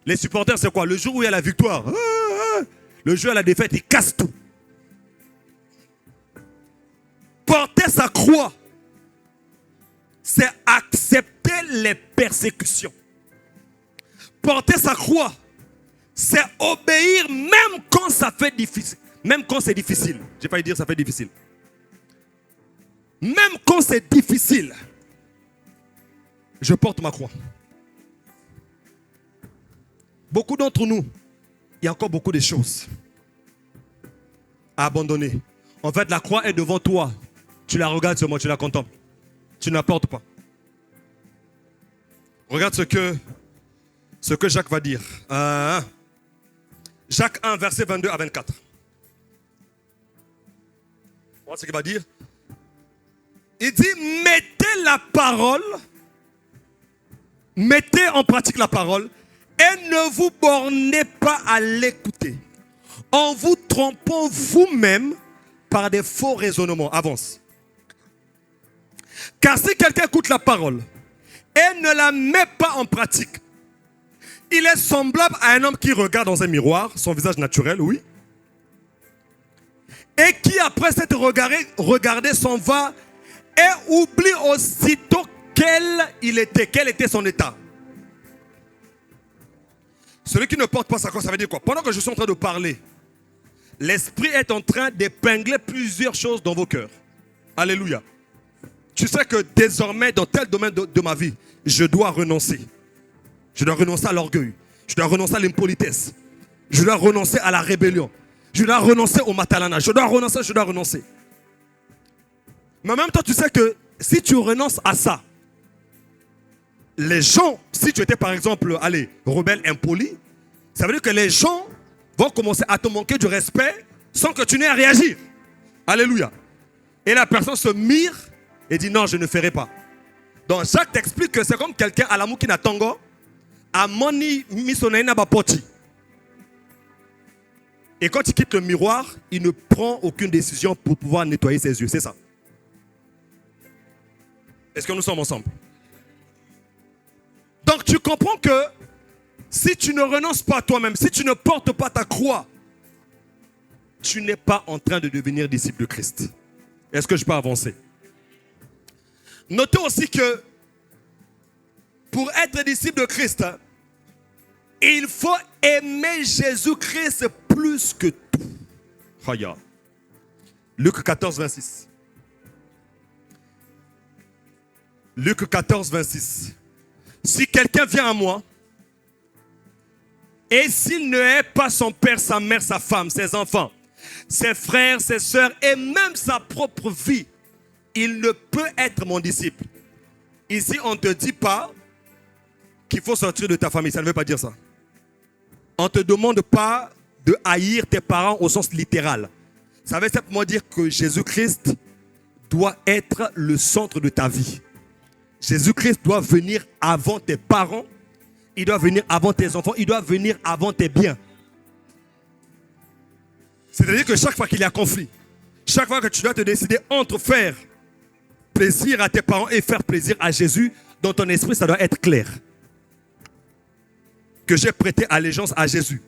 Les supporters, c'est quoi? Le jour où il y a la victoire, le jour où il y a la défaite, ils cassent tout. Porter sa croix, c'est accepter les persécutions. Porter sa croix, c'est obéir même quand ça fait difficile. Même quand c'est difficile. J'ai failli dire ça fait difficile. Même quand c'est difficile, je porte ma croix. Beaucoup d'entre nous, il y a encore beaucoup de choses à abandonner. En fait, la croix est devant toi. Tu la regardes seulement, tu la contemples. Tu n'apportes pas. Regarde ce que Jacques va dire. Jacques 1, verset 22 à 24. Voilà ce qu'il va dire. Il dit, mettez la parole, mettez en pratique la parole et ne vous bornez pas à l'écouter en vous trompant vous-même par des faux raisonnements. Avance. Car si quelqu'un écoute la parole et ne la met pas en pratique, il est semblable à un homme qui regarde dans un miroir, son visage naturel, oui, et qui après s'être regardé s'en va et oublie aussitôt quel était son état. Celui qui ne porte pas sa croix, ça veut dire quoi? Pendant que je suis en train de parler, l'Esprit est en train d'épingler plusieurs choses dans vos cœurs. Alléluia. Tu sais que désormais, dans tel domaine de ma vie, je dois renoncer. Je dois renoncer à l'orgueil. Je dois renoncer à l'impolitesse. Je dois renoncer à la rébellion. Je dois renoncer au matalana. Je dois renoncer. Mais en même temps, tu sais que si tu renonces à ça, les gens, si tu étais par exemple, rebelle impoli, ça veut dire que les gens vont commencer à te manquer du respect sans que tu n'aies à réagir. Alléluia. Et la personne se mire et dit non, je ne ferai pas. Donc Jacques t'explique que c'est comme quelqu'un à l'amour qui n'a tango, à moni misonaina bapoti. Et quand il quitte le miroir, il ne prend aucune décision pour pouvoir nettoyer ses yeux. C'est ça. Est-ce que nous sommes ensemble? Donc tu comprends que si tu ne renonces pas à toi-même, si tu ne portes pas ta croix, tu n'es pas en train de devenir disciple de Christ. Est-ce que je peux avancer? Notez aussi que pour être disciple de Christ, il faut aimer Jésus-Christ plus que tout. Regarde. Luc 14, 26. Luc 14, 26. Si quelqu'un vient à moi, et s'il ne hait pas son père, sa mère, sa femme, ses enfants, ses frères, ses sœurs, et même sa propre vie, il ne peut être mon disciple. Ici, on ne te dit pas qu'il faut sortir de ta famille. Ça ne veut pas dire ça. On ne te demande pas de haïr tes parents au sens littéral. Ça veut simplement dire que Jésus-Christ doit être le centre de ta vie. Jésus-Christ doit venir avant tes parents. Il doit venir avant tes enfants. Il doit venir avant tes biens. C'est-à-dire que chaque fois qu'il y a conflit, chaque fois que tu dois te décider entre faire plaisir à tes parents et faire plaisir à Jésus, dans ton esprit, ça doit être clair. Que j'ai prêté allégeance à Jésus.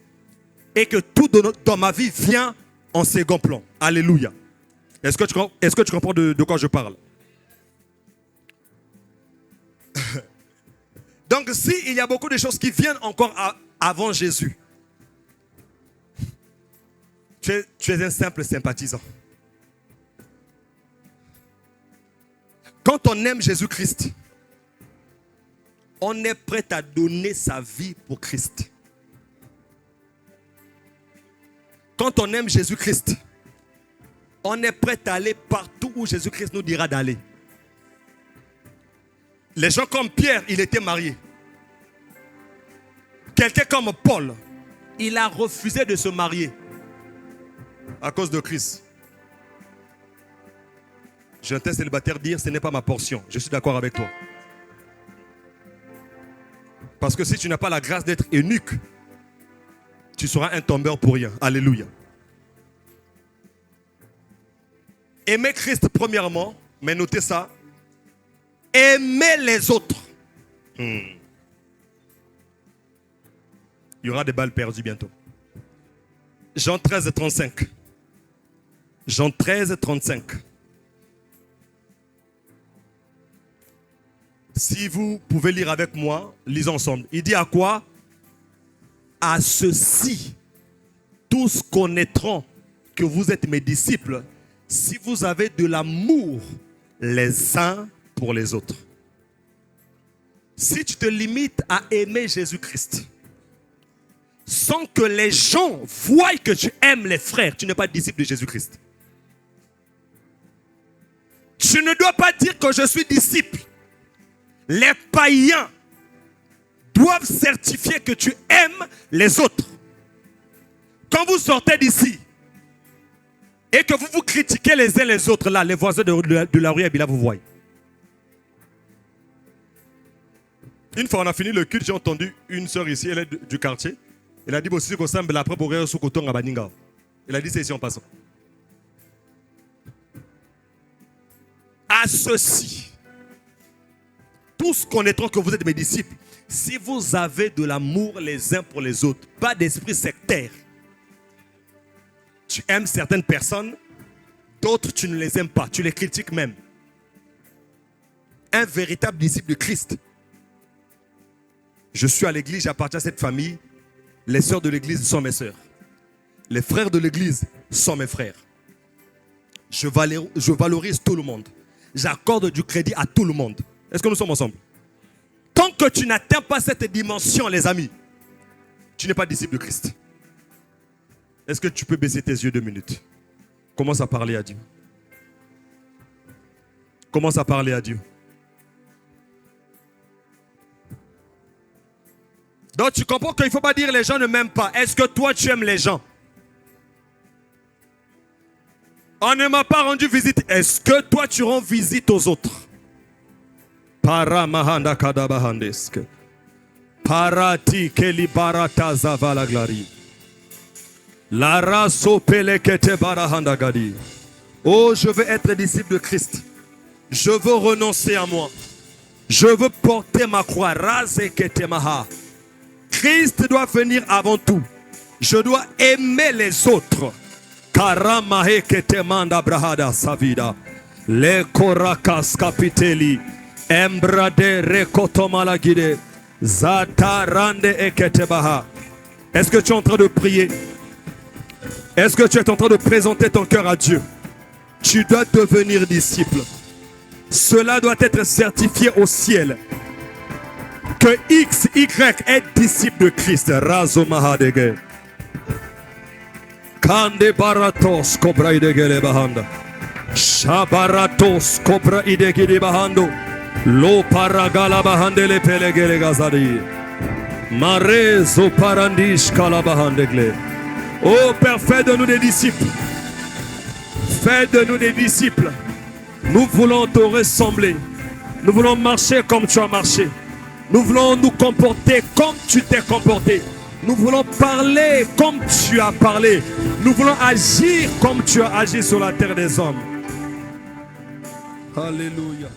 Et que tout dans ma vie vient en second plan. Alléluia. Est-ce que tu comprends de quoi je parle? Donc, s'il y a beaucoup de choses qui viennent encore avant Jésus, tu es un simple sympathisant. Quand on aime Jésus-Christ, on est prêt à donner sa vie pour Christ. Quand on aime Jésus-Christ, on est prêt à aller partout où Jésus-Christ nous dira d'aller. Les gens comme Pierre, il était marié. Quelqu'un comme Paul, il a refusé de se marier à cause de Christ. J'entends un célibataire dire, ce n'est pas ma portion. Je suis d'accord avec toi. Parce que si tu n'as pas la grâce d'être eunuque, tu seras un tombeur pour rien. Alléluia. Aimer Christ premièrement, mais notez ça. Aimer les autres. Il y aura des balles perdues bientôt. Jean 13, 35. Jean 13, 35. Si vous pouvez lire avec moi, lisons ensemble. Il dit à quoi? À ceci, tous connaîtront que vous êtes mes disciples si vous avez de l'amour les uns pour les autres. Si tu te limites à aimer Jésus-Christ sans que les gens voient que tu aimes les frères, tu n'es pas disciple de Jésus-Christ. Tu ne dois pas dire que je suis disciple. Les païens doivent certifier que tu aimes les autres. Quand vous sortez d'ici et que vous vous critiquez les uns les autres, là, les voisins de la rue, là, vous voyez. Une fois on a fini le culte, j'ai entendu une soeur ici, elle est du quartier. Elle a dit aussi qu'on semble après pour regarder sous coton à Baninga. Elle a dit c'est ici en passant. À ceci, tous connaîtront que vous êtes mes disciples si vous avez de l'amour les uns pour les autres, pas d'esprit sectaire. Tu aimes certaines personnes, d'autres tu ne les aimes pas, tu les critiques même. Un véritable disciple de Christ. Je suis à l'église, j'appartiens à cette famille. Les sœurs de l'église sont mes sœurs. Les frères de l'église sont mes frères. Je valorise tout le monde. J'accorde du crédit à tout le monde. Est-ce que nous sommes ensemble? Tant que tu n'atteins pas cette dimension, les amis, tu n'es pas disciple de Christ. Est-ce que tu peux baisser tes yeux 2 minutes? Commence à parler à Dieu. Commence à parler à Dieu. Donc tu comprends qu'il ne faut pas dire les gens ne m'aiment pas. Est-ce que toi tu aimes les gens? On ne m'a pas rendu visite. Est-ce que toi tu rends visite aux autres? Paramahanda kadabahandesk. Parati kelibarata zavalaglari. Lara sopelekete barahanda gadi. Oh, je veux être disciple de Christ. Je veux renoncer à moi. Je veux porter ma croix. Razeketemaha. Christ doit venir avant tout. Je dois aimer les autres. Karamahe ketemanda brahada savida. Le korakas kapiteli. Embrade rekotomalagide. Zatarande eketebaha. Est-ce que tu es en train de prier? Est-ce que tu es en train de présenter ton cœur à Dieu? Tu dois devenir disciple. Cela doit être certifié au ciel. Que XY est disciple de Christ. Razo Mahadege. Kande baratos kobra idegele bahanda. Shabaratos kobra idegele bahando. Lo paragala bahandele pelegele gazadi. Marezo parandish kalabahandegle. Oh Père, fais de nous des disciples. Fais de nous des disciples. Nous voulons te ressembler. Nous voulons marcher comme tu as marché. Nous voulons nous comporter comme tu t'es comporté. Nous voulons parler comme tu as parlé. Nous voulons agir comme tu as agi sur la terre des hommes. Alléluia.